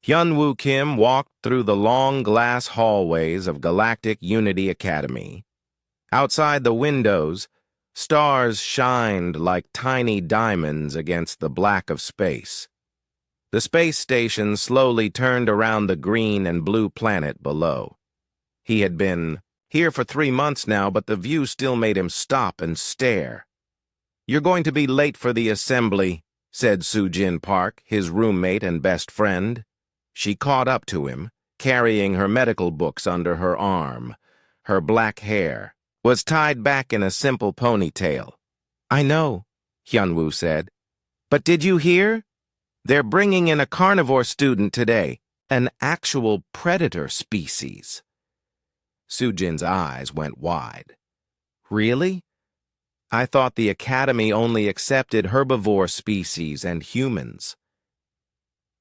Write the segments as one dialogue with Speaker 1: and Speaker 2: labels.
Speaker 1: Hyunwoo Kim walked through the long glass hallways of Galactic Unity Academy. Outside the windows, stars shined like tiny diamonds against the black of space. The space station slowly turned around the green and blue planet below. He had been here for 3 months now, but the view still made him stop and stare. "You're going to be late for the assembly," said Soo-Jin Park, his roommate and best friend. She caught up to him, carrying her medical books under her arm. Her black hair was tied back in a simple ponytail. "I know," Hyunwoo said. "But did you hear? They're bringing in a carnivore student today, an actual predator species." Soo-Jin's eyes went wide. "Really? I thought the Academy only accepted herbivore species and humans."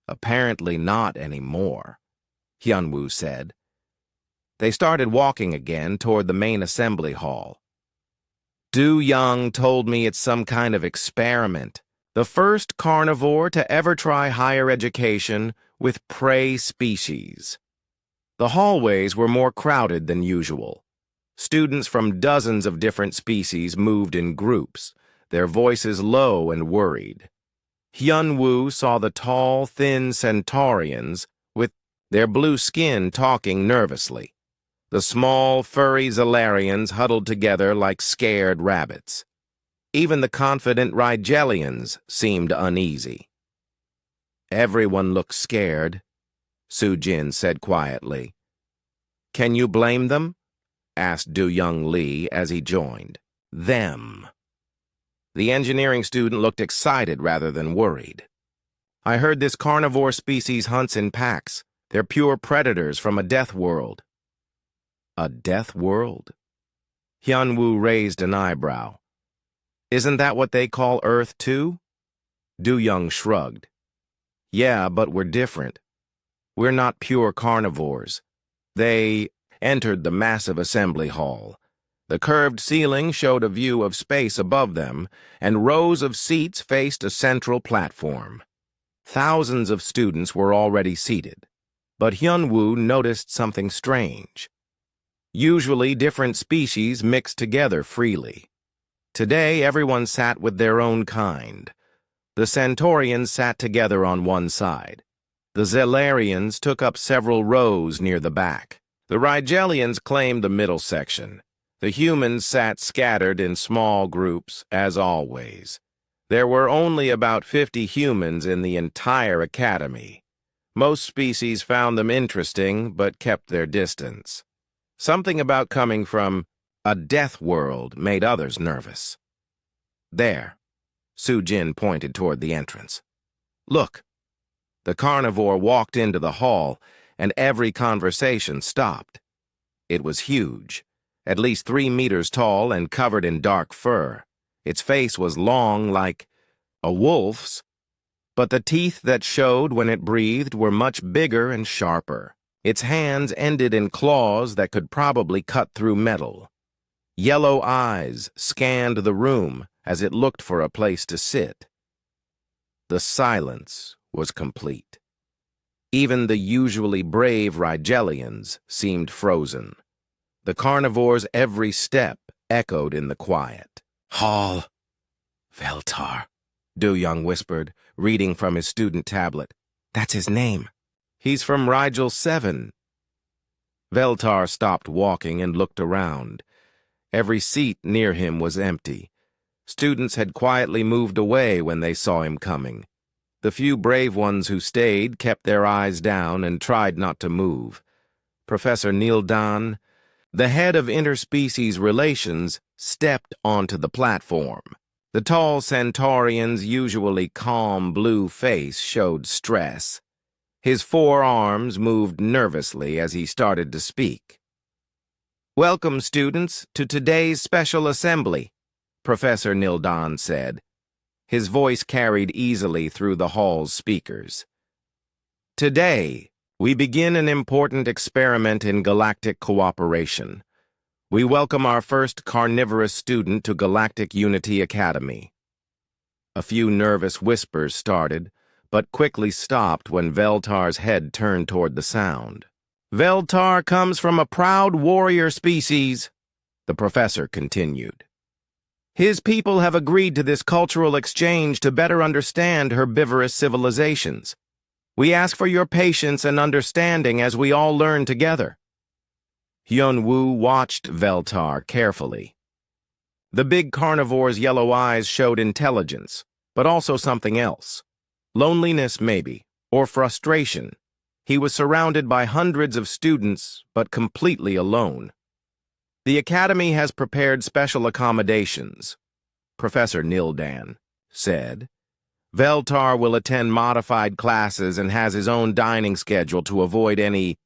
Speaker 1: "Apparently not anymore," Hyunwoo said. They started walking again toward the main assembly hall. "Do Young told me it's some kind of experiment. The first carnivore to ever try higher education with prey species." The hallways were more crowded than usual. Students from dozens of different species moved in groups, their voices low and worried. Hyunwoo saw the tall, thin Centaurians with their blue skin talking nervously. The small, furry Zalarians huddled together like scared rabbits. Even the confident Rigelians seemed uneasy. "Everyone looks scared," Soo-Jin said quietly. "Can you blame them?" asked Do-Young Lee as he joined. "Them." The engineering student looked excited rather than worried. "I heard this carnivore species hunts in packs. They're pure predators from a death world." "A death world?" Hyunwoo raised an eyebrow. "Isn't that what they call Earth too?" Do-Young shrugged. "Yeah, but we're different. We're not pure carnivores." They entered the massive assembly hall. The curved ceiling showed a view of space above them, and rows of seats faced a central platform. Thousands of students were already seated, but Hyunwoo noticed something strange. Usually, different species mixed together freely. Today, everyone sat with their own kind. The Centaurians sat together on one side. The Zalarians took up several rows near the back. The Rigelians claimed the middle section. The humans sat scattered in small groups, as always. There were only about 50 humans in the entire academy. Most species found them interesting, but kept their distance. Something about coming from a death world made others nervous. "There," Soo-Jin pointed toward the entrance. "Look." The carnivore walked into the hall, and every conversation stopped. It was huge, at least 3 meters tall and covered in dark fur. Its face was long like a wolf's, but the teeth that showed when it breathed were much bigger and sharper. Its hands ended in claws that could probably cut through metal. Yellow eyes scanned the room as it looked for a place to sit. The silence was complete. Even the usually brave Rigelians seemed frozen. The carnivore's every step echoed in the quiet. "Hall Veltar," Do-Young whispered, reading from his student tablet. "That's his name. He's from Rigel 7. Veltar stopped walking and looked around. Every seat near him was empty. Students had quietly moved away when they saw him coming. The few brave ones who stayed kept their eyes down and tried not to move. Professor Neil Dan, the head of interspecies relations, stepped onto the platform. The tall Centaurian's usually calm blue face showed stress. His 4 arms moved nervously as he started to speak. "Welcome, students, to today's special assembly," Professor Nildan said. His voice carried easily through the hall's speakers. "Today, we begin an important experiment in galactic cooperation. We welcome our first carnivorous student to Galactic Unity Academy." A few nervous whispers started, but quickly stopped when Veltar's head turned toward the sound. Veltar comes from a proud warrior species, the professor continued. His people have agreed to this cultural exchange to better understand herbivorous civilizations. We ask for your patience and understanding as we all learn together. Hyun-woo watched Veltar carefully. The big carnivore's yellow eyes showed intelligence, but also something else. Loneliness, maybe, or frustration. He was surrounded by hundreds of students, but completely alone. The Academy has prepared special accommodations, Professor Nildan said. Veltar will attend modified classes and has his own dining schedule to avoid any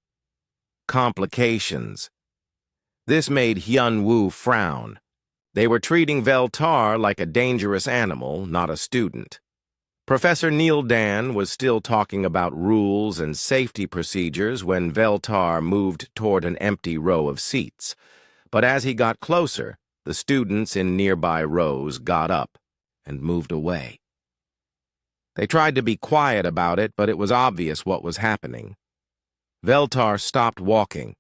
Speaker 1: complications. This made Hyun-woo frown. They were treating Veltar like a dangerous animal, not a student. Professor Nildan was still talking about rules and safety procedures when Veltar moved toward an empty row of seats. But as he got closer, the students in nearby rows got up and moved away. They tried to be quiet about it, but it was obvious what was happening. Veltar stopped walking.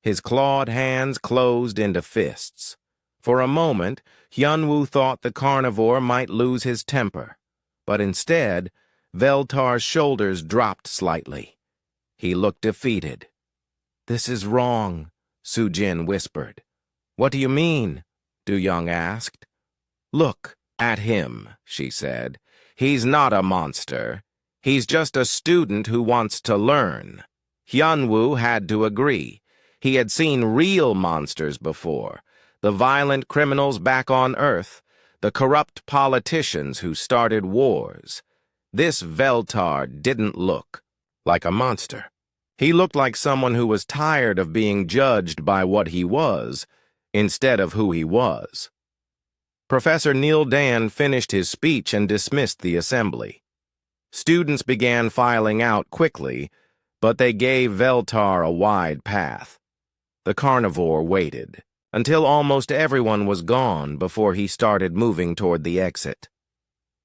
Speaker 1: His clawed hands closed into fists. For a moment, Hyun-woo thought the carnivore might lose his temper. But instead, Veltar's shoulders dropped slightly. He looked defeated. "This is wrong," Soo-jin whispered. "What do you mean?" Du-young asked. "Look at him," she said. "He's not a monster. He's just a student who wants to learn." Hyun-woo had to agree. He had seen real monsters before. The violent criminals back on Earth. The corrupt politicians who started wars. This Veltar didn't look like a monster. He looked like someone who was tired of being judged by what he was, instead of who he was. Professor Nildan finished his speech and dismissed the assembly. Students began filing out quickly, but they gave Veltar a wide path. The carnivore waited until almost everyone was gone before he started moving toward the exit.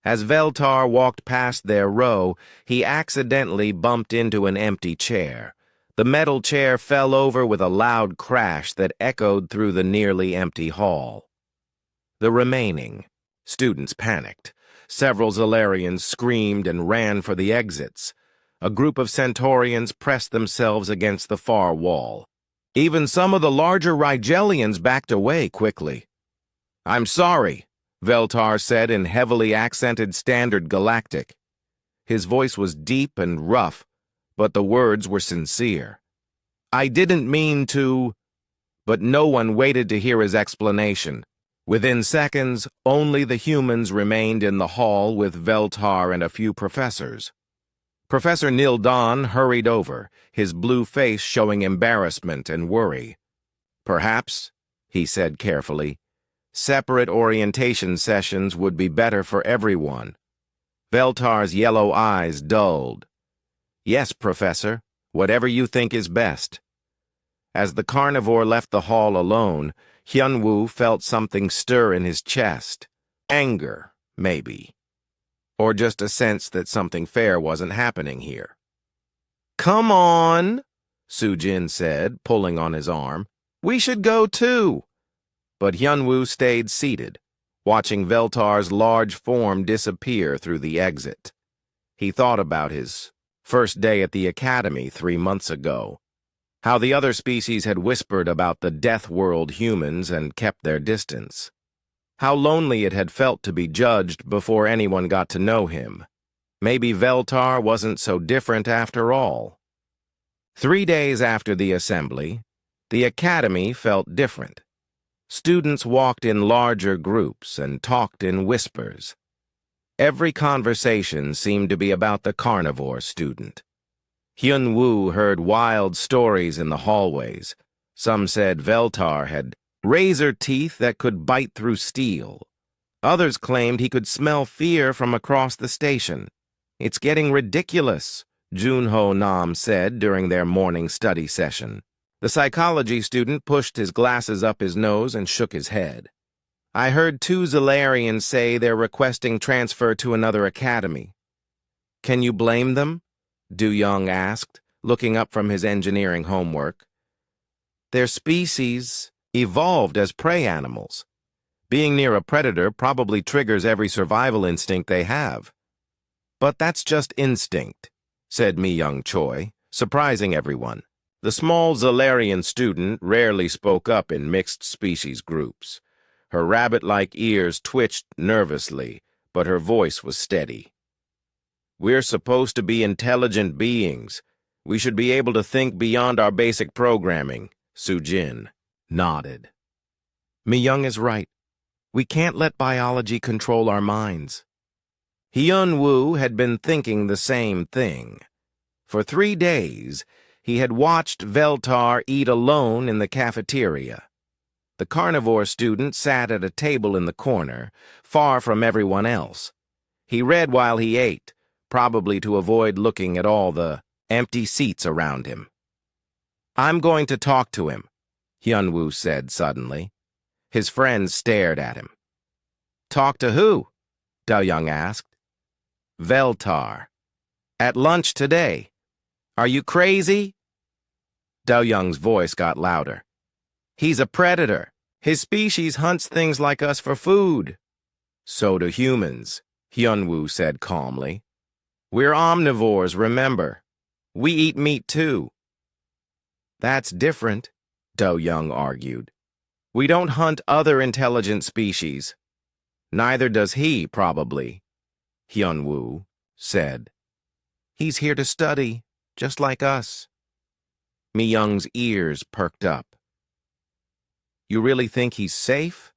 Speaker 1: As Veltar walked past their row, he accidentally bumped into an empty chair. The metal chair fell over with a loud crash that echoed through the nearly empty hall. The remaining students panicked. Several Zalarians screamed and ran for the exits. A group of Centaurians pressed themselves against the far wall. Even some of the larger Rigelians backed away quickly. "I'm sorry," Veltar said in heavily accented Standard Galactic. His voice was deep and rough, but the words were sincere. "I didn't mean to..." But no one waited to hear his explanation. Within seconds, only the humans remained in the hall with Veltar and a few professors. Professor Nildan hurried over, his blue face showing embarrassment and worry. "Perhaps," he said carefully, "separate orientation sessions would be better for everyone." Veltar's yellow eyes dulled. "Yes, Professor, whatever you think is best." As the carnivore left the hall alone, Hyun-woo felt something stir in his chest. Anger, maybe. Or just a sense that something fair wasn't happening here. "Come on," Soo-jin said, pulling on his arm. "We should go too." But Hyun-woo stayed seated, watching Veltar's large form disappear through the exit. He thought about his first day at the Academy 3 months ago. How the other species had whispered about the Deathworld humans and kept their distance. How lonely it had felt to be judged before anyone got to know him. Maybe Veltar wasn't so different after all. 3 days after the assembly, the Academy felt different. Students walked in larger groups and talked in whispers. Every conversation seemed to be about the carnivore student. Hyun-woo heard wild stories in the hallways. Some said Veltar had razor teeth that could bite through steel. Others claimed he could smell fear from across the station. "It's getting ridiculous," Junho Nam said during their morning study session. The psychology student pushed his glasses up his nose and shook his head. "I heard 2 Zalarians say they're requesting transfer to another academy." Can you blame them? Du Young asked, looking up from his engineering homework. Their species evolved as prey animals. Being near a predator probably triggers every survival instinct they have. But that's just instinct, said Mi-young Choi, surprising everyone. The small Zalarian student rarely spoke up in mixed species groups. Her rabbit-like ears twitched nervously, but her voice was steady. We're supposed to be intelligent beings. We should be able to think beyond our basic programming, Soo-jin nodded. Mi-young is right. We can't let biology control our minds. Hyun-woo had been thinking the same thing. For 3 days, he had watched Veltar eat alone in the cafeteria. The Carnivore student sat at a table in the corner, far from everyone else. He read while he ate, probably to avoid looking at all the empty seats around him. I'm going to talk to him, Hyun-woo said suddenly. His friends stared at him. Talk to who? Do-young asked. Veltar. At lunch today. Are you crazy? Do-young's voice got louder. He's a predator. His species hunts things like us for food. So do humans, Hyun-woo said calmly. We're omnivores, remember. We eat meat too. That's different, Do-young argued. We don't hunt other intelligent species. Neither does he, probably, Hyun-woo said. He's here to study, just like us. Mi-young's ears perked up. You really think he's safe?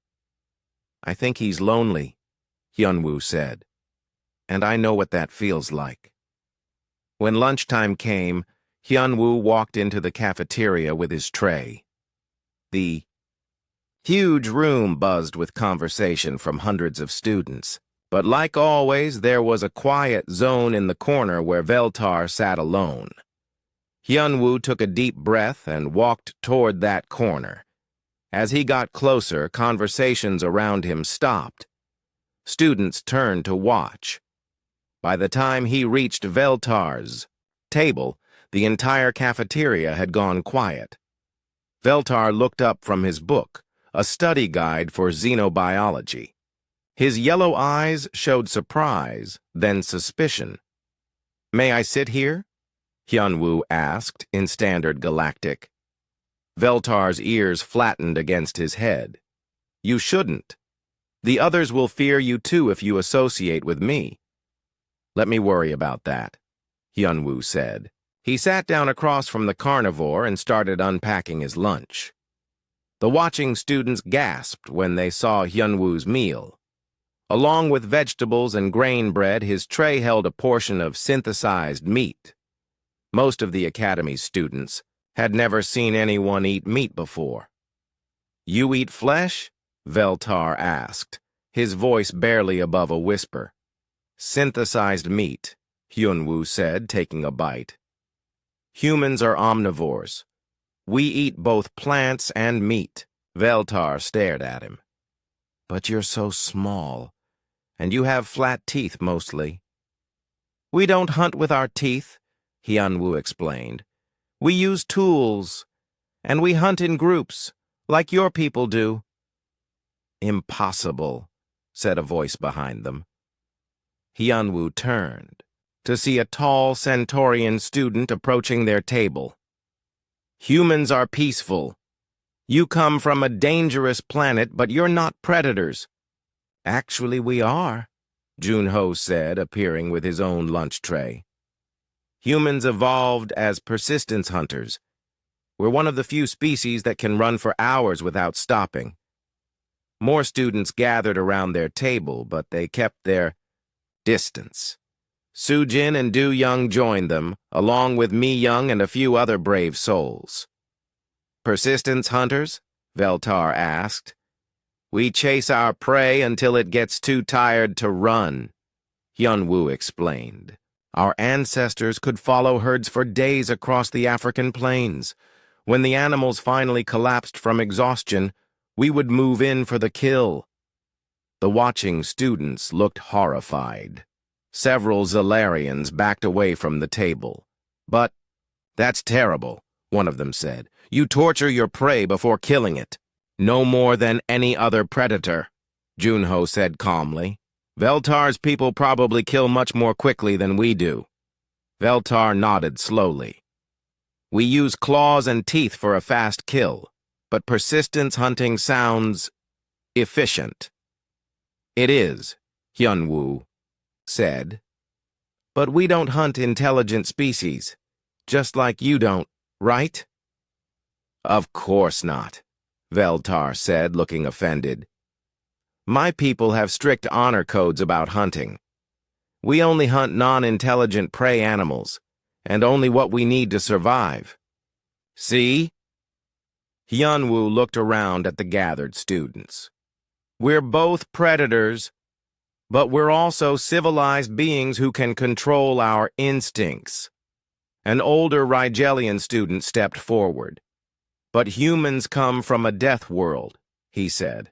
Speaker 1: I think he's lonely, Hyun-woo said. And I know what that feels like. When lunchtime came, Hyun-woo walked into the cafeteria with his tray. The huge room buzzed with conversation from hundreds of students. But like always, there was a quiet zone in the corner where Veltar sat alone. Hyun-woo took a deep breath and walked toward that corner. As he got closer, conversations around him stopped. Students turned to watch. By the time he reached Veltar's table, the entire cafeteria had gone quiet. Veltar looked up from his book, a study guide for xenobiology. His yellow eyes showed surprise, then suspicion. May I sit here? Hyun-woo asked in standard Galactic. Veltar's ears flattened against his head. You shouldn't. The others will fear you too if you associate with me. Let me worry about that, Hyun-woo said. He sat down across from the Carnivore and started unpacking his lunch. The watching students gasped when they saw Hyun-woo's meal. Along with vegetables and grain bread, his tray held a portion of synthesized meat. Most of the Academy's students had never seen anyone eat meat before. You eat flesh? Veltar asked, his voice barely above a whisper. Synthesized meat, Hyun-woo said, taking a bite. Humans are omnivores. We eat both plants and meat. Veltar stared at him. But you're so small, and you have flat teeth mostly. We don't hunt with our teeth, Hyun-woo explained. We use tools, and we hunt in groups, like your people do. Impossible, said a voice behind them. Hyun-woo turned to see a tall Centaurian student approaching their table. Humans are peaceful. You come from a dangerous planet, but you're not predators. Actually, we are, Junho said, appearing with his own lunch tray. Humans evolved as persistence hunters. We're one of the few species that can run for hours without stopping. More students gathered around their table, but they kept their distance. Soo-jin and Do-young joined them, along with Mi-young and a few other brave souls. Persistence hunters? Veltar asked. We chase our prey until it gets too tired to run, Hyun-woo explained. Our ancestors could follow herds for days across the African plains. When the animals finally collapsed from exhaustion, we would move in for the kill. The watching students looked horrified. Several Zalarians backed away from the table. But, that's terrible, one of them said. You torture your prey before killing it. No more than any other predator, Junho said calmly. Veltar's people probably kill much more quickly than we do. Veltar nodded slowly. We use claws and teeth for a fast kill, but persistence hunting sounds efficient. It is, Hyunwoo said. But we don't hunt intelligent species, just like you don't, right? Of course not, Veltar said, looking offended. My people have strict honor codes about hunting. We only hunt non-intelligent prey animals, and only what we need to survive. See? Hyunwoo looked around at the gathered students. We're both predators, but we're also civilized beings who can control our instincts. An older Rigelian student stepped forward. But humans come from a death world, he said.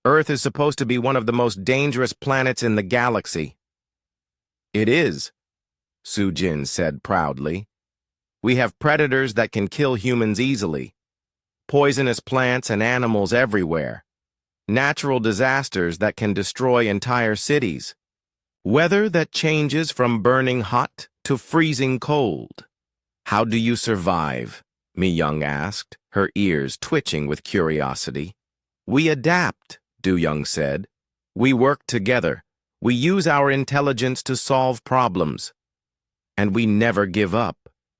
Speaker 1: Earth is supposed to be one of the most dangerous planets in the galaxy. It is, Sujin said proudly. We have predators that can kill humans easily. Poisonous plants and animals everywhere. Natural disasters that can destroy entire cities. Weather that changes from burning hot to freezing cold. How do you survive? Mi-young asked, her ears twitching with curiosity. We adapt, Du-young said. We work together. We use our intelligence to solve problems. And we never give up,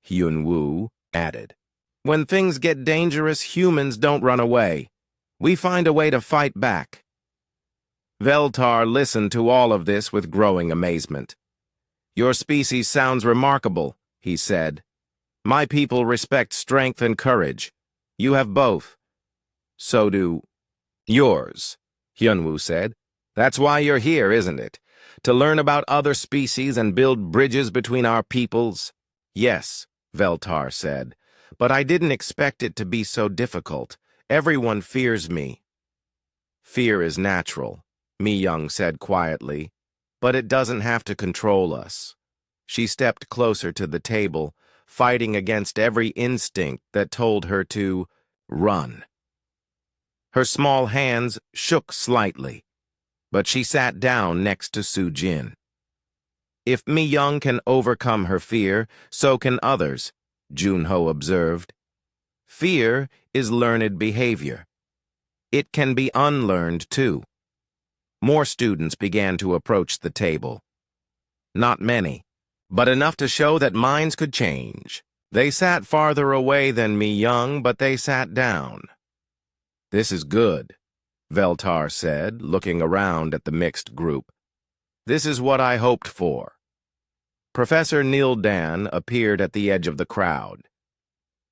Speaker 1: Hyunwoo added. When things get dangerous, humans don't run away. We find a way to fight back. Veltar listened to all of this with growing amazement. Your species sounds remarkable, he said. My people respect strength and courage. You have both. So do yours, Hyunwoo said. That's why you're here, isn't it? To learn about other species and build bridges between our peoples? Yes, Veltar said. But I didn't expect it to be so difficult. Everyone fears me. Fear is natural, Mi-young said quietly, but it doesn't have to control us. She stepped closer to the table, fighting against every instinct that told her to run. Her small hands shook slightly, but she sat down next to Sujin. If Mi-young can overcome her fear, so can others, Junho observed. Fear is learned behavior. It can be unlearned, too. More students began to approach the table. Not many, but enough to show that minds could change. They sat farther away than Mi-young, but they sat down. This is good, Veltar said, looking around at the mixed group. This is what I hoped for. Professor Nildan appeared at the edge of the crowd.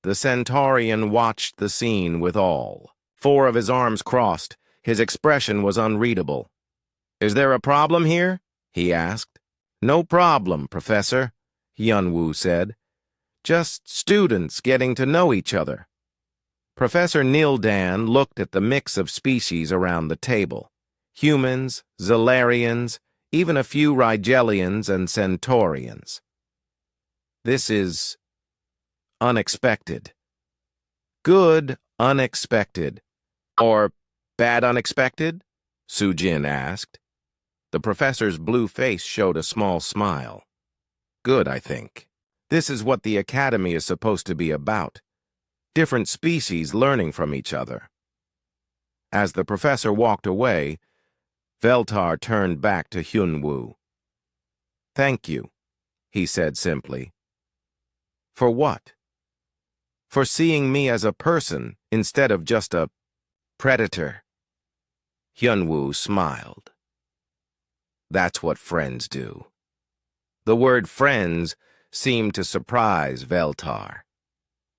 Speaker 1: The Centaurian watched the scene with awe. 4 of his arms crossed. His expression was unreadable. Is there a problem here? He asked. No problem, Professor, Hyunwoo said. Just students getting to know each other. Professor Nildan looked at the mix of species around the table. Humans, Zalarians, even a few Rigelians and Centaurians. This is unexpected. Good unexpected. Or bad unexpected? Sujin asked. The professor's blue face showed a small smile. Good, I think. This is what the academy is supposed to be about. Different species learning from each other. As the professor walked away, Veltar turned back to Hyunwoo. Thank you, he said simply. For what? For seeing me as a person instead of just a predator. Hyunwoo smiled. That's what friends do. The word friends seemed to surprise Veltar.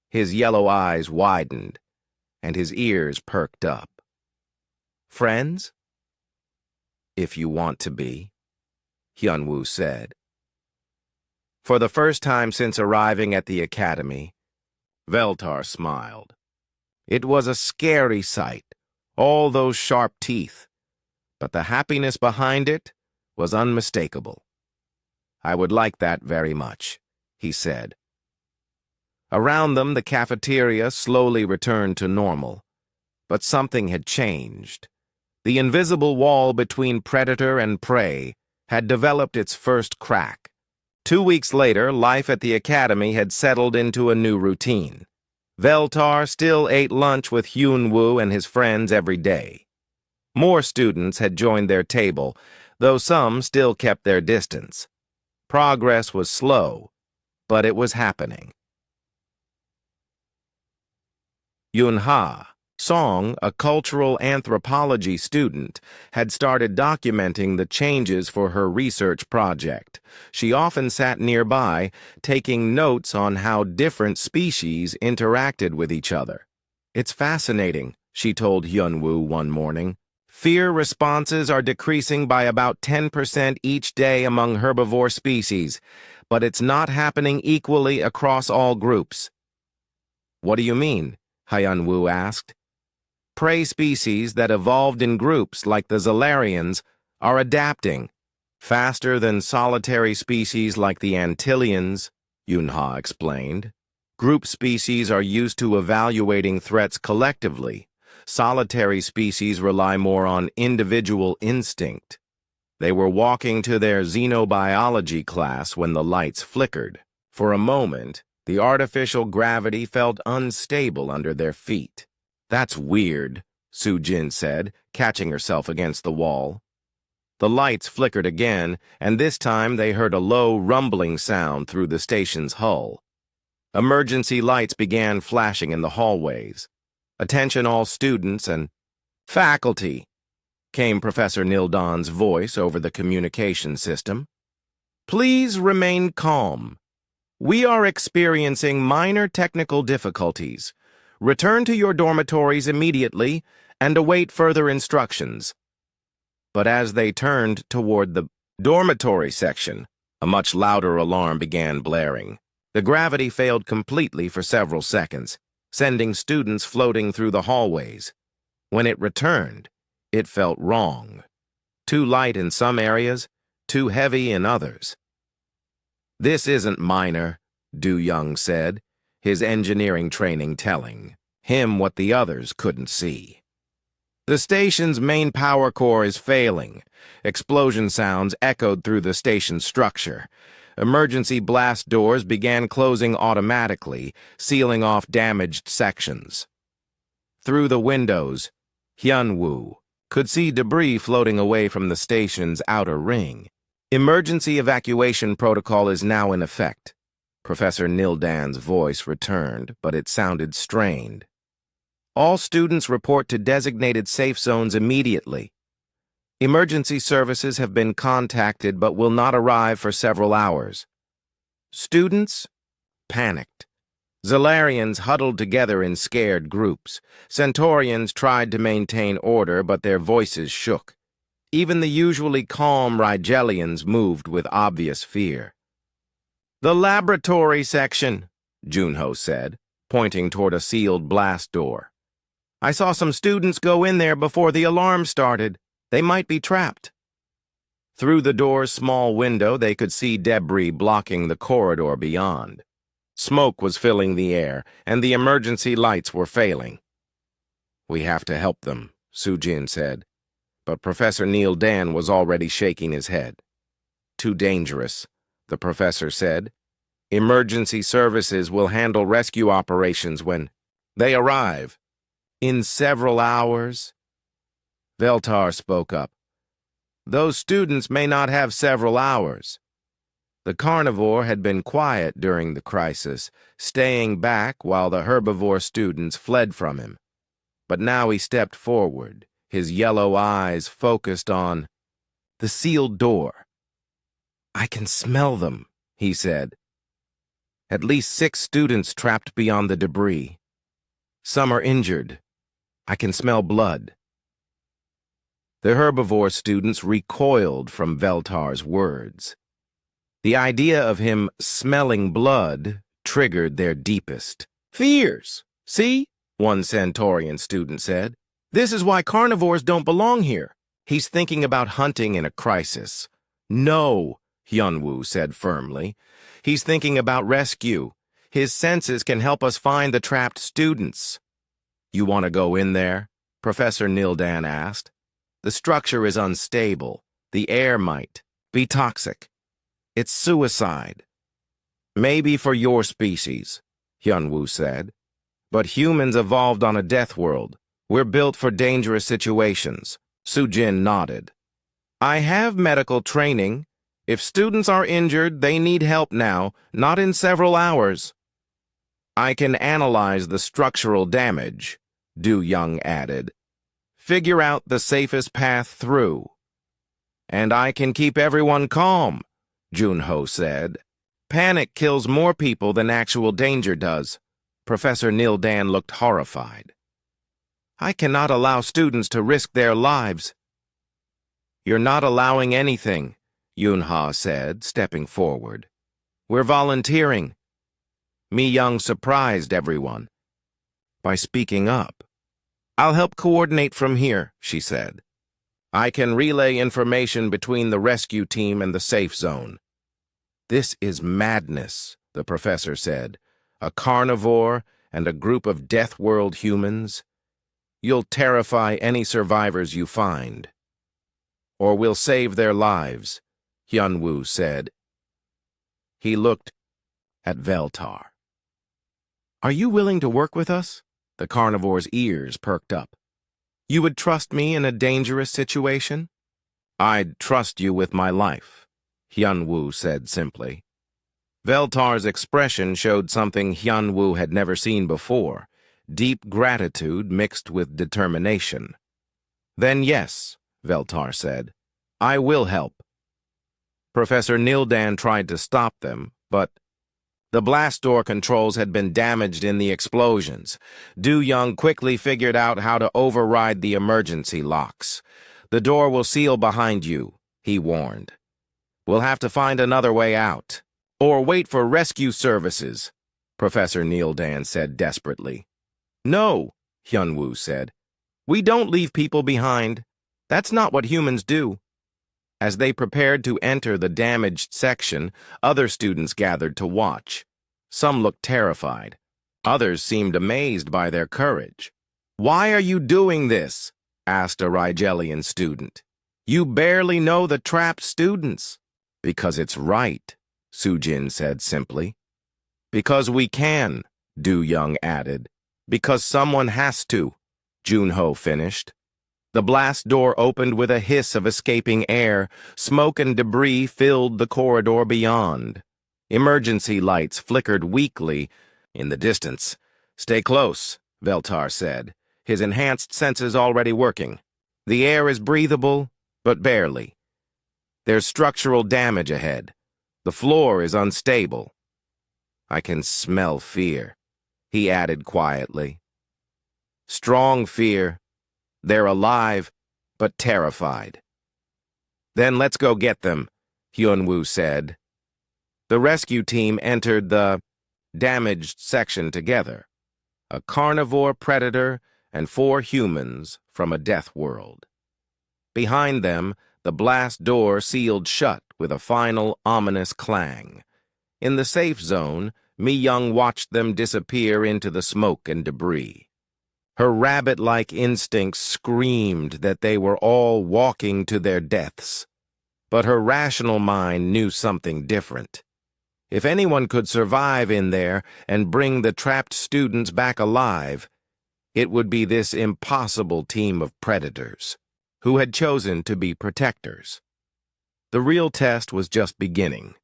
Speaker 1: His yellow eyes widened, and his ears perked up. Friends? If you want to be, Hyunwoo said. For the first time since arriving at the academy, Veltar smiled. It was a scary sight, all those sharp teeth, but the happiness behind it was unmistakable. I would like that very much, he said. Around them, the cafeteria slowly returned to normal. But something had changed. The invisible wall between predator and prey had developed its first crack. 2 weeks later, life at the academy had settled into a new routine. Veltar still ate lunch with Hyun-woo and his friends every day. More students had joined their table, though some still kept their distance. Progress was slow, but it was happening. Yun-ha Song, a cultural anthropology student, had started documenting the changes for her research project. She often sat nearby, taking notes on how different species interacted with each other. It's fascinating, she told Hyun-woo one morning. Fear responses are decreasing by about 10% each day among herbivore species, but it's not happening equally across all groups. What do you mean? Hyun-woo asked. Prey species that evolved in groups like the Zalarians are adapting faster than solitary species like the Antillians, Yun-ha explained. Group species are used to evaluating threats collectively. Solitary species rely more on individual instinct. They were walking to their xenobiology class when the lights flickered. For a moment, the artificial gravity felt unstable under their feet. That's weird, Soo-jin said, catching herself against the wall. The lights flickered again, and this time they heard a low rumbling sound through the station's hull. Emergency lights began flashing in the hallways. Attention all students and faculty, came Professor Nildon's voice over the communication system. Please remain calm. We are experiencing minor technical difficulties. Return to your dormitories immediately and await further instructions. But as they turned toward the dormitory section, a much louder alarm began blaring. The gravity failed completely for several seconds, sending students floating through the hallways. When it returned, it felt wrong. Too light in some areas, too heavy in others. This isn't minor, Du-young said, his engineering training telling him what the others couldn't see. The station's main power core is failing. Explosion sounds echoed through the station's structure. Emergency blast doors began closing automatically, sealing off damaged sections. Through the windows, Hyun-woo could see debris floating away from the station's outer ring. Emergency evacuation protocol is now in effect. Professor Nildan's voice returned, but it sounded strained. All students report to designated safe zones immediately. Emergency services have been contacted but will not arrive for several hours. Students panicked. Zalarians huddled together in scared groups. Centaurians tried to maintain order, but their voices shook. Even the usually calm Rigelians moved with obvious fear. The laboratory section, Junho said, pointing toward a sealed blast door. I saw some students go in there before the alarm started. They might be trapped. Through the door's small window, they could see debris blocking the corridor beyond. Smoke was filling the air, and the emergency lights were failing. We have to help them, Soo-jin said, but Professor Nildan was already shaking his head. Too dangerous, the professor said. Emergency services will handle rescue operations when they arrive. In several hours? Veltar spoke up. Those students may not have several hours. The carnivore had been quiet during the crisis, staying back while the herbivore students fled from him. But now he stepped forward, his yellow eyes focused on the sealed door. I can smell them, he said. At least 6 students trapped beyond the debris. Some are injured. I can smell blood. The herbivore students recoiled from Veltar's words. The idea of him smelling blood triggered their deepest fears. See? One Centaurian student said. This is why carnivores don't belong here. He's thinking about hunting in a crisis. No, Hyunwoo said firmly. He's thinking about rescue. His senses can help us find the trapped students. You want to go in there? Professor Nildan asked. The structure is unstable. The air might be toxic. It's suicide. Maybe for your species, Hyunwoo said. But humans evolved on a death world. We're built for dangerous situations. Sujin nodded. I have medical training. If students are injured, they need help now, not in several hours. I can analyze the structural damage, Du Young added. Figure out the safest path through. And I can keep everyone calm, Junho said. Panic kills more people than actual danger does. Professor Nildan looked horrified. I cannot allow students to risk their lives. You're not allowing anything, Yunha said, stepping forward. We're volunteering. Mi Young surprised everyone by speaking up. I'll help coordinate from here, she said. I can relay information between the rescue team and the safe zone. This is madness, the professor said. A carnivore and a group of death world humans. You'll terrify any survivors you find. Or we'll save their lives, Hyunwoo said. He looked at Veltar. Are you willing to work with us? The carnivore's ears perked up. You would trust me in a dangerous situation? I'd trust you with my life, Hyunwoo said simply. Veltar's expression showed something Hyunwoo had never seen before, deep gratitude mixed with determination. Then yes, Veltar said, I will help. Professor Nildan tried to stop them, but the blast door controls had been damaged in the explosions. Du Young quickly figured out how to override the emergency locks. The door will seal behind you, he warned. We'll have to find another way out. Or wait for rescue services, Professor Nildan said desperately. No, Hyunwoo said. We don't leave people behind. That's not what humans do. As they prepared to enter the damaged section, other students gathered to watch. Some looked terrified. Others seemed amazed by their courage. Why are you doing this? Asked a Rigelian student. You barely know the trapped students. Because it's right, Sujin said simply. Because we can, Du Young added. Because someone has to, Junho finished. The blast door opened with a hiss of escaping air. Smoke and debris filled the corridor beyond. Emergency lights flickered weakly in the distance. Stay close, Veltar said, his enhanced senses already working. The air is breathable, but barely. There's structural damage ahead. The floor is unstable. I can smell fear, he added quietly. Strong fear. They're alive, but terrified. Then let's go get them, Hyunwoo said. The rescue team entered the damaged section together. A carnivore predator and 4 humans from a death world. Behind them, the blast door sealed shut with a final ominous clang. In the safe zone, Mi Young watched them disappear into the smoke and debris. Her rabbit-like instincts screamed that they were all walking to their deaths. But her rational mind knew something different. If anyone could survive in there and bring the trapped students back alive, it would be this impossible team of predators, who had chosen to be protectors. The real test was just beginning.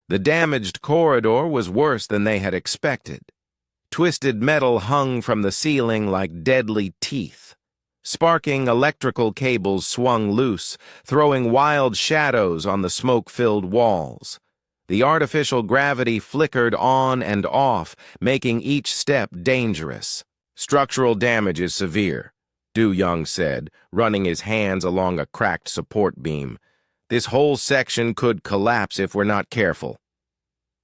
Speaker 1: The damaged corridor was worse than they had expected. Twisted metal hung from the ceiling like deadly teeth. Sparking electrical cables swung loose, throwing wild shadows on the smoke-filled walls. The artificial gravity flickered on and off, making each step dangerous. Structural damage is severe, Du Young said, running his hands along a cracked support beam. This whole section could collapse if we're not careful.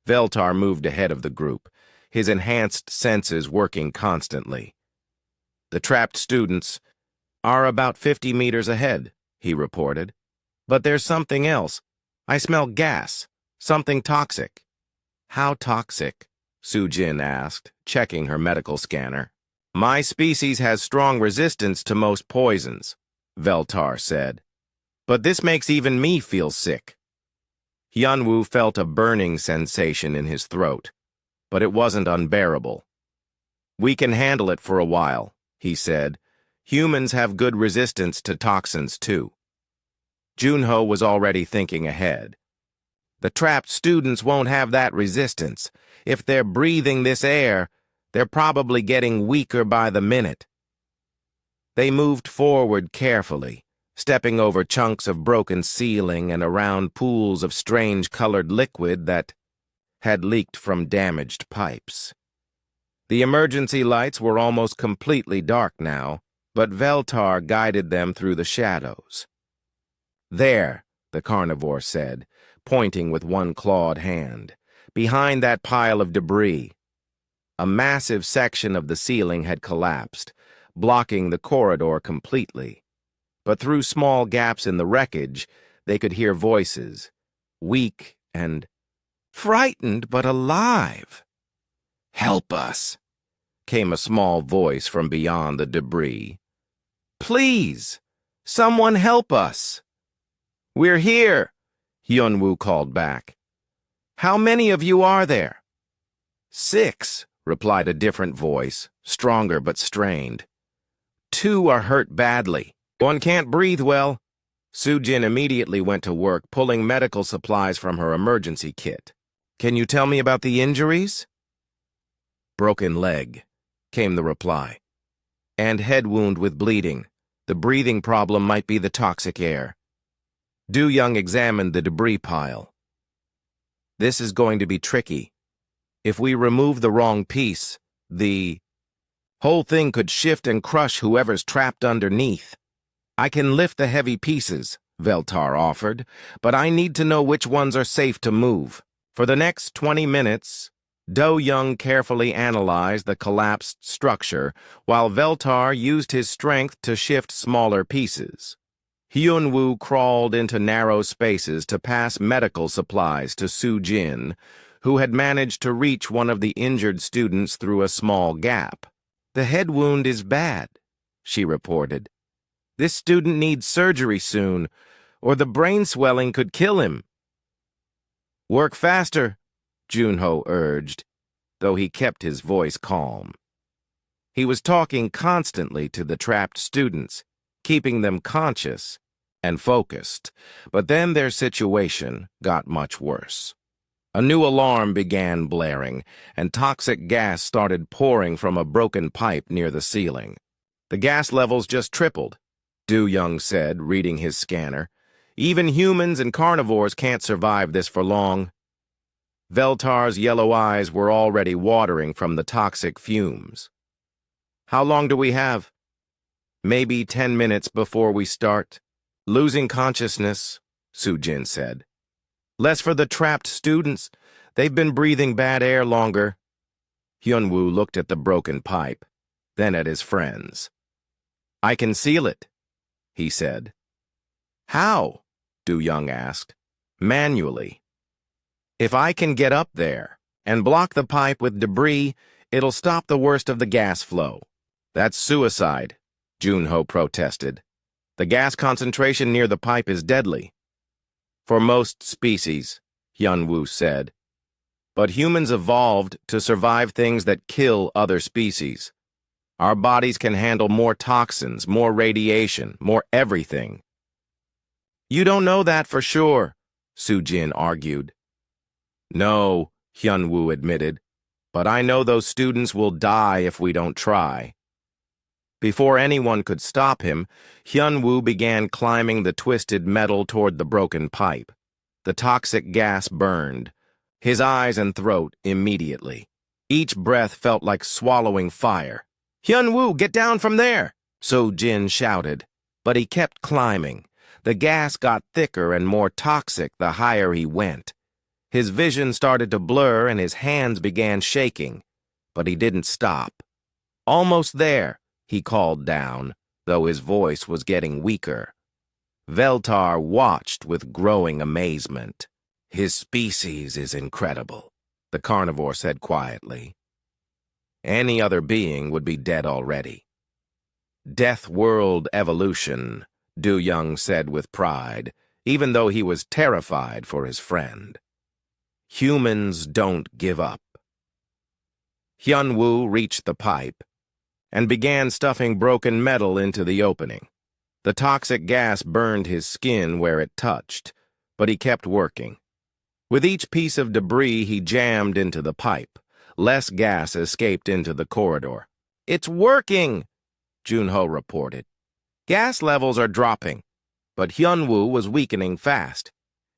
Speaker 1: Veltar moved ahead of the group, his enhanced senses working constantly. The trapped students are about 50 meters ahead, he reported. But there's something else. I smell gas. Something toxic. How toxic? Sujin asked, checking her medical scanner. My species has strong resistance to most poisons, Veltar said. But this makes even me feel sick. Hyunwoo felt a burning sensation in his throat, but it wasn't unbearable. We can handle it for a while, he said. Humans have good resistance to toxins, too. Junho was already thinking ahead. The trapped students won't have that resistance. If they're breathing this air, they're probably getting weaker by the minute. They moved forward carefully, stepping over chunks of broken ceiling and around pools of strange-colored liquid that had leaked from damaged pipes. The emergency lights were almost completely dark now, but Veltar guided them through the shadows. There, the carnivore said, pointing with one clawed hand, behind that pile of debris. A massive section of the ceiling had collapsed, blocking the corridor completely. But through small gaps in the wreckage, they could hear voices, weak and frightened but alive. "Help us," came a small voice from beyond the debris. "Please, someone help us." "We're here," Hyunwoo called back. "How many of you are there?" "6," replied a different voice, stronger but strained. "2 are hurt badly. One can't breathe well." Sujin immediately went to work pulling medical supplies from her emergency kit. "Can you tell me about the injuries?" "Broken leg," came the reply. "And head wound with bleeding. The breathing problem might be the toxic air." Du Young examined the debris pile. "This is going to be tricky. If we remove the wrong piece, the whole thing could shift and crush whoever's trapped underneath." "I can lift the heavy pieces," Veltar offered, "but I need to know which ones are safe to move." For the next 20 minutes, Do Young carefully analyzed the collapsed structure, while Veltar used his strength to shift smaller pieces. Hyunwoo crawled into narrow spaces to pass medical supplies to Sujin, who had managed to reach one of the injured students through a small gap. "The head wound is bad," she reported. "This student needs surgery soon, or the brain swelling could kill him." "Work faster," Junho urged, though he kept his voice calm. He was talking constantly to the trapped students, keeping them conscious and focused, but then their situation got much worse. A new alarm began blaring, and toxic gas started pouring from a broken pipe near the ceiling. "The gas levels just tripled," Du Young said, reading his scanner. "Even humans and carnivores can't survive this for long." Veltar's yellow eyes were already watering from the toxic fumes. "How long do we have?" "Maybe 10 minutes before we start." "Losing consciousness," Sujin said. "Less for the trapped students. They've been breathing bad air longer." Hyunwoo looked at the broken pipe, then at his friends. "I can seal it," he said. "How?" Du Young asked. "Manually. If I can get up there and block the pipe with debris, it'll stop the worst of the gas flow." "That's suicide," Junho protested. "The gas concentration near the pipe is deadly." "For most species," Hyunwoo said. "But humans evolved to survive things that kill other species. Our bodies can handle more toxins, more radiation, more everything." "You don't know that for sure," Sujin argued. "No," Hyunwoo admitted, "but I know those students will die if we don't try." Before anyone could stop him, Hyunwoo began climbing the twisted metal toward the broken pipe. The toxic gas burned his eyes and throat immediately. Each breath felt like swallowing fire. "Hyunwoo, get down from there!" Sojin shouted, but he kept climbing. The gas got thicker and more toxic the higher he went. His vision started to blur and his hands began shaking, but he didn't stop. "Almost there," he called down, though his voice was getting weaker. Veltar watched with growing amazement. "His species is incredible," the carnivore said quietly. "Any other being would be dead already." "Deathworld evolution," Du Young said with pride, even though he was terrified for his friend. "Humans don't give up." Hyun-woo reached the pipe and began stuffing broken metal into the opening. The toxic gas burned his skin where it touched, but he kept working. With each piece of debris he jammed into the pipe, less gas escaped into the corridor. "It's working!" Junho reported. "Gas levels are dropping," but Hyun-woo was weakening fast.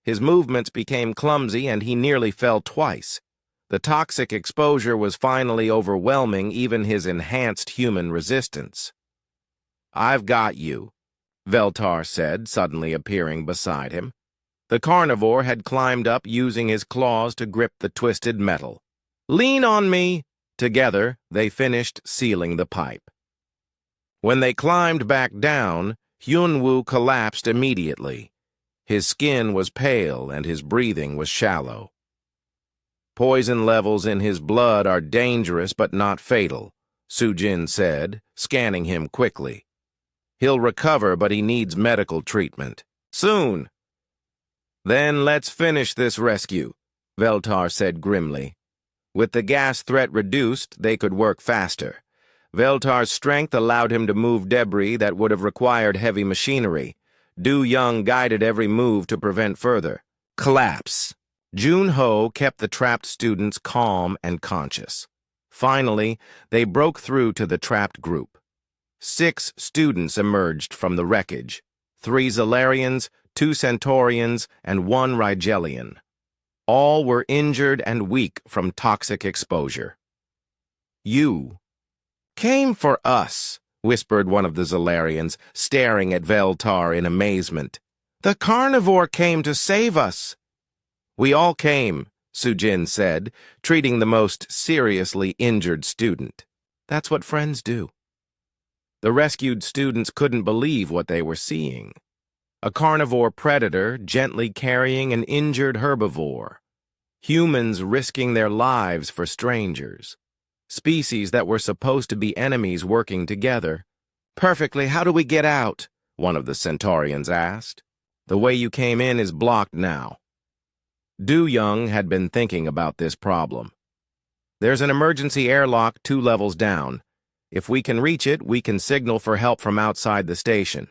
Speaker 1: His movements became clumsy and he nearly fell twice. The toxic exposure was finally overwhelming even his enhanced human resistance. "I've got you," Veltar said, suddenly appearing beside him. The carnivore had climbed up using his claws to grip the twisted metal. "Lean on me!" Together, they finished sealing the pipe. When they climbed back down, Hyun-woo collapsed immediately. His skin was pale and his breathing was shallow. "Poison levels in his blood are dangerous but not fatal," Soo-jin said, scanning him quickly. "He'll recover, but he needs medical treatment. Soon." "Then let's finish this rescue," Veltar said grimly. With the gas threat reduced, they could work faster. Veltar's strength allowed him to move debris that would have required heavy machinery. Du Young guided every move to prevent further collapse. Junho kept the trapped students calm and conscious. Finally, they broke through to the trapped group. 6 students emerged from the wreckage, 3 Zalarians, 2 Centaurians, and 1 Rigelian. All were injured and weak from toxic exposure. "You came for us," whispered one of the Zalarians, staring at Veltar in amazement. "The carnivore came to save us." "We all came," Soo-jin said, treating the most seriously injured student. "That's what friends do." The rescued students couldn't believe what they were seeing. A carnivore predator gently carrying an injured herbivore. Humans risking their lives for strangers. Species that were supposed to be enemies working together. "Perfectly, how do we get out?" one of the Centaurians asked. "The way you came in is blocked now." Du Young had been thinking about this problem. "There's an emergency airlock 2 levels down. If we can reach it, we can signal for help from outside the station."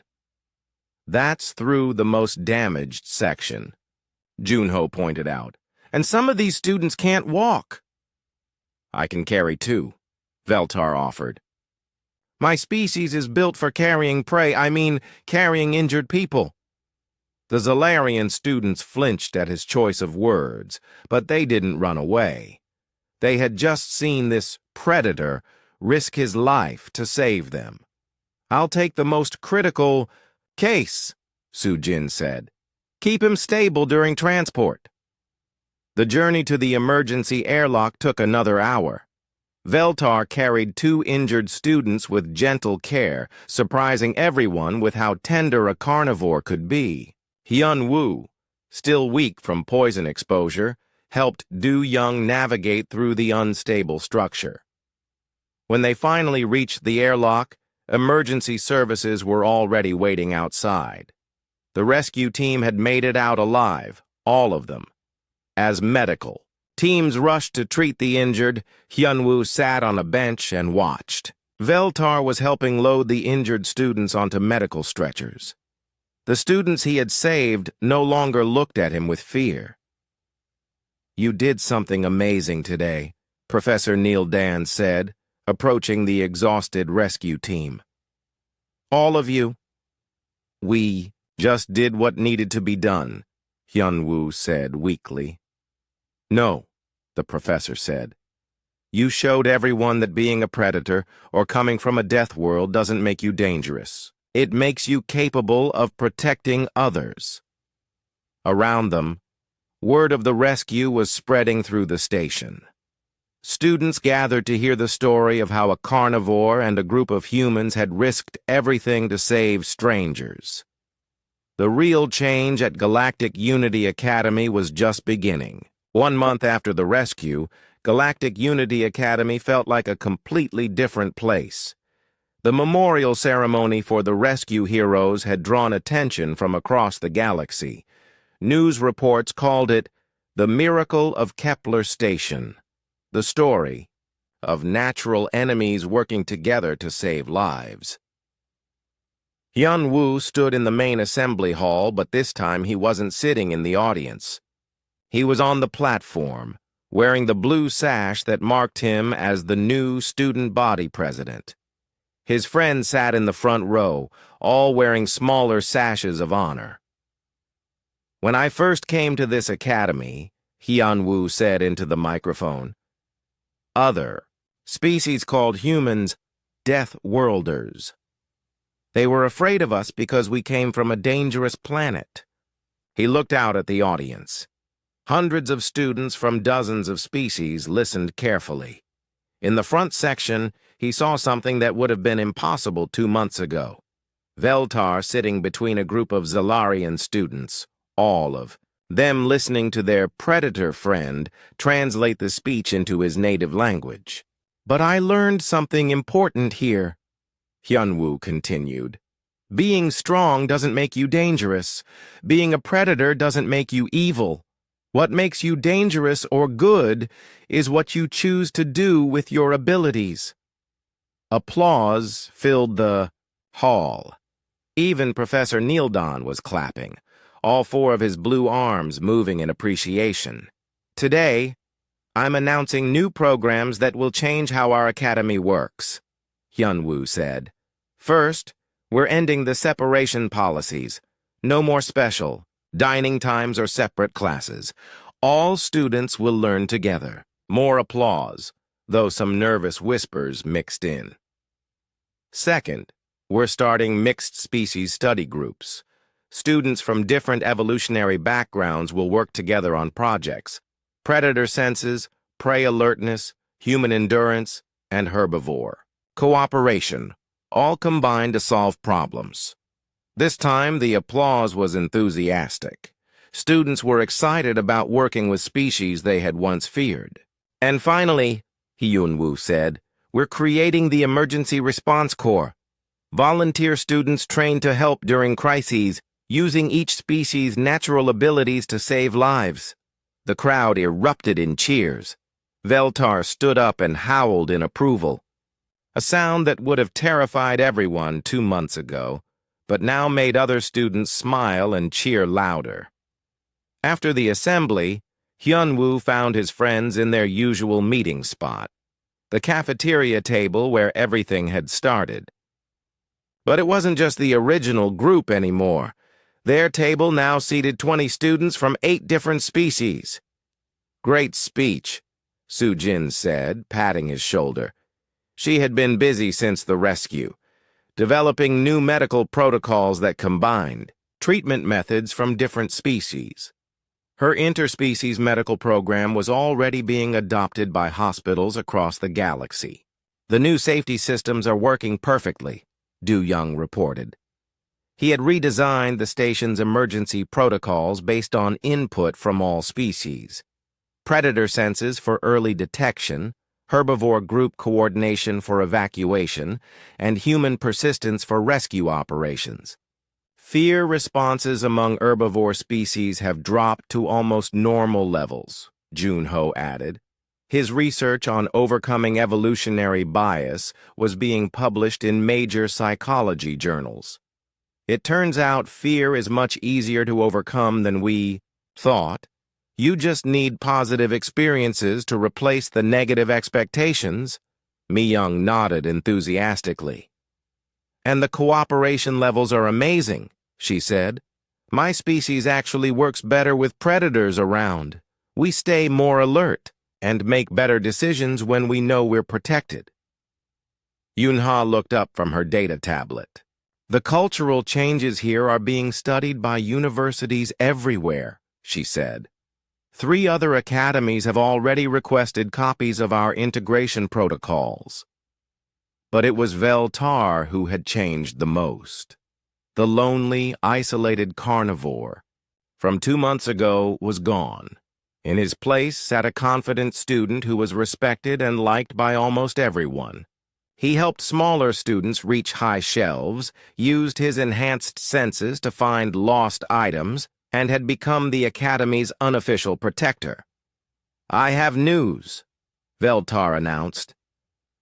Speaker 1: "That's through the most damaged section," Junho pointed out. "And some of these students can't walk." "I can carry 2, Veltar offered. "My species is built for carrying prey, carrying injured people." The Zalarian students flinched at his choice of words, but they didn't run away. They had just seen this predator risk his life to save them. "I'll take the most critical case," Soo-jin said. "Keep him stable during transport." The journey to the emergency airlock took another hour. Veltar carried 2 injured students with gentle care, surprising everyone with how tender a carnivore could be. Hyun-woo, still weak from poison exposure, helped Du Young navigate through the unstable structure. When they finally reached the airlock, emergency services were already waiting outside. The rescue team had made it out alive, all of them. As medical teams rushed to treat the injured, Hyun-woo sat on a bench and watched. Veltar was helping load the injured students onto medical stretchers. The students he had saved no longer looked at him with fear. "You did something amazing today," Professor Neil Dan said, approaching the exhausted rescue team. "All of you." "We just did what needed to be done," Hyun-woo said weakly. "No," the professor said. "You showed everyone that being a predator or coming from a death world doesn't make you dangerous. It makes you capable of protecting others." Around them, word of the rescue was spreading through the station. Students gathered to hear the story of how a carnivore and a group of humans had risked everything to save strangers. The real change at Galactic Unity Academy was just beginning. 1 month after the rescue, Galactic Unity Academy felt like a completely different place. The memorial ceremony for the rescue heroes had drawn attention from across the galaxy. News reports called it the Miracle of Kepler Station, the story of natural enemies working together to save lives. Hyun-woo stood in the main assembly hall, but this time he wasn't sitting in the audience. He was on the platform, wearing the blue sash that marked him as the new student body president. His friends sat in the front row, all wearing smaller sashes of honor. "When I first came to this academy," Hyun-woo said into the microphone, "other species called humans Deathworlders. They were afraid of us because we came from a dangerous planet." He looked out at the audience. Hundreds of students from dozens of species listened carefully. In the front section, he saw something that would have been impossible 2 months ago. Veltar sitting between a group of Zalarian students, all of them listening to their predator friend translate the speech into his native language. "But I learned something important here," Hyun-woo continued. "Being strong doesn't make you dangerous. Being a predator doesn't make you evil. What makes you dangerous or good is what you choose to do with your abilities." Applause filled the hall. Even Professor Nildon was clapping, all 4 of his blue arms moving in appreciation. "Today, I'm announcing new programs that will change how our academy works," Hyun-woo said. "First, we're ending the separation policies. No more special, dining times or separate classes. All students will learn together." More applause, though some nervous whispers mixed in. "Second, we're starting mixed species study groups. Students from different evolutionary backgrounds will work together on projects: predator senses, prey alertness, human endurance, and herbivore cooperation, all combined to solve problems." This time, the applause was enthusiastic. Students were excited about working with species they had once feared. "And finally," Hyun-woo said, "we're creating the Emergency Response Corps. Volunteer students trained to help during crises, using each species' natural abilities to save lives." The crowd erupted in cheers. Veltar stood up and howled in approval, a sound that would have terrified everyone 2 months ago, but now made other students smile and cheer louder. After the assembly, Hyun-woo found his friends in their usual meeting spot, the cafeteria table where everything had started. But it wasn't just the original group anymore. Their table now seated 20 students from 8 different species. "Great speech," Soo-jin said, patting his shoulder. She had been busy since the rescue, developing new medical protocols that combined treatment methods from different species. Her interspecies medical program was already being adopted by hospitals across the galaxy. "The new safety systems are working perfectly," Du-young reported. He had redesigned the station's emergency protocols based on input from all species: predator senses for early detection, herbivore group coordination for evacuation, and human persistence for rescue operations. "Fear responses among herbivore species have dropped to almost normal levels," Junho added. His research on overcoming evolutionary bias was being published in major psychology journals. "It turns out fear is much easier to overcome than we thought. You just need positive experiences to replace the negative expectations." Mi-young nodded enthusiastically. "And the cooperation levels are amazing," she said. "My species actually works better with predators around. We stay more alert and make better decisions when we know we're protected." Yunha looked up from her data tablet. "The cultural changes here are being studied by universities everywhere," she said. 3 other academies have already requested copies of our integration protocols." But it was Veltar who had changed the most. The lonely, isolated carnivore from 2 months ago was gone. In his place sat a confident student who was respected and liked by almost everyone. He helped smaller students reach high shelves, used his enhanced senses to find lost items, and had become the Academy's unofficial protector. "I have news," Veltar announced.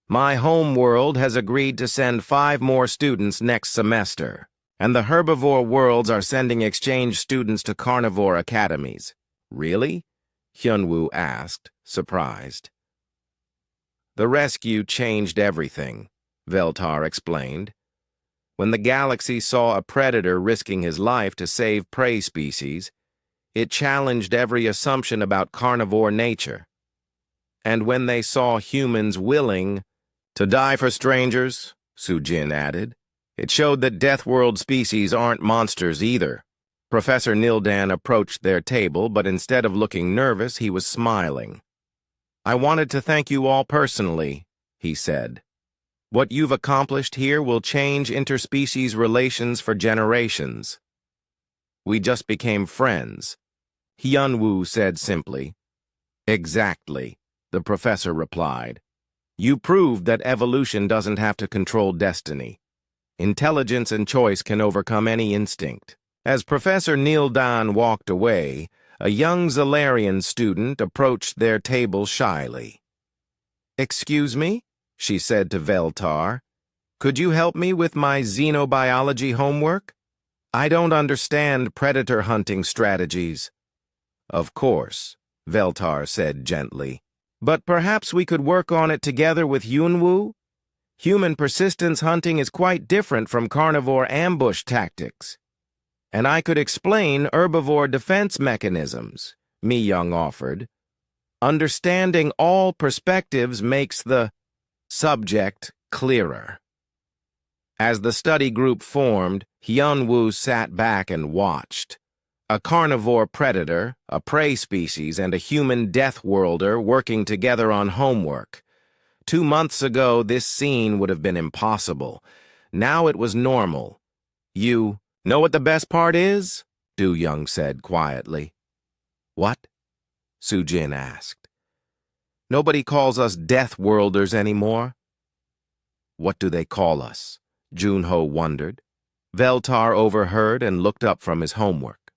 Speaker 1: "My home world has agreed to send 5 more students next semester, and the herbivore worlds are sending exchange students to carnivore academies." "Really?" Hyunwoo asked, surprised. "The rescue changed everything," Veltar explained. "When the galaxy saw a predator risking his life to save prey species, it challenged every assumption about carnivore nature. And when they saw humans willing to die for strangers," Sujin added, "it showed that Deathworld species aren't monsters either." Professor Nildan approached their table, but instead of looking nervous, he was smiling. "I wanted to thank you all personally," he said. "What you've accomplished here will change interspecies relations for generations." "We just became friends," Hyunwoo said simply. "Exactly," the professor replied. "You proved that evolution doesn't have to control destiny. Intelligence and choice can overcome any instinct." As Professor Nildan walked away, a young Zalarian student approached their table shyly. "Excuse me?" she said to Veltar. "Could you help me with my xenobiology homework? I don't understand predator hunting strategies." "Of course," Veltar said gently. "But perhaps we could work on it together with Hyunwoo? Human persistence hunting is quite different from carnivore ambush tactics. And I could explain herbivore defense mechanisms," Mi-young offered. "Understanding all perspectives makes the subject clearer." As the study group formed, Hyunwoo sat back and watched. A carnivore predator, a prey species, and a human Deathworlder working together on homework. 2 months ago, this scene would have been impossible. Now it was normal. "You know what the best part is?" Do-young said quietly. "What?" Sujin asked. "Nobody calls us Deathworlders anymore." "What do they call us?" Junho wondered. Veltar overheard and looked up from his homework.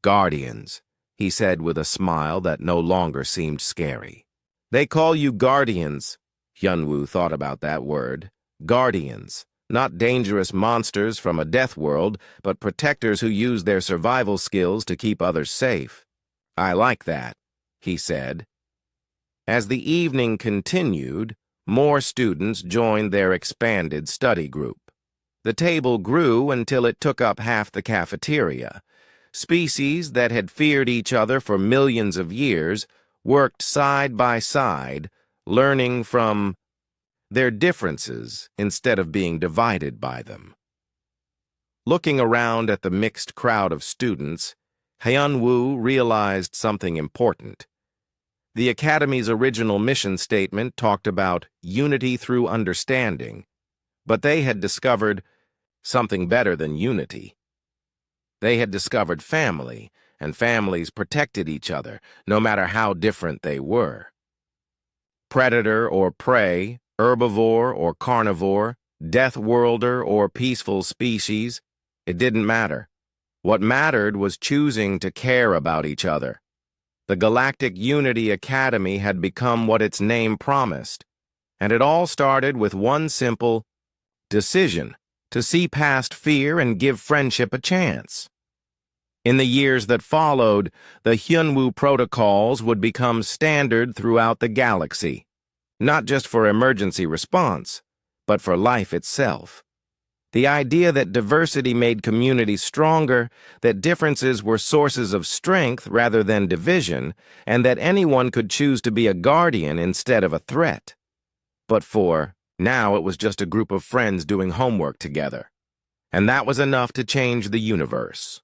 Speaker 1: "Guardians," he said with a smile that no longer seemed scary. "They call you Guardians." Hyunwoo thought about that word. Guardians. Not dangerous monsters from a death world, but protectors who use their survival skills to keep others safe. "I like that," he said. As the evening continued, more students joined their expanded study group. The table grew until it took up half the cafeteria. Species that had feared each other for millions of years worked side by side, learning from their differences instead of being divided by them. Looking around at the mixed crowd of students, Hyunwoo realized something important. The Academy's original mission statement talked about unity through understanding, but they had discovered something better than unity. They had discovered family, and families protected each other, no matter how different they were. Predator or prey, herbivore or carnivore, Deathworlder or peaceful species, it didn't matter. What mattered was choosing to care about each other. The Galactic Unity Academy had become what its name promised, and it all started with one simple decision: to see past fear and give friendship a chance. In the years that followed, the Hyunwoo protocols would become standard throughout the galaxy, not just for emergency response, but for life itself. The idea that diversity made communities stronger, that differences were sources of strength rather than division, and that anyone could choose to be a guardian instead of a threat. But for now, it was just a group of friends doing homework together. And that was enough to change the universe.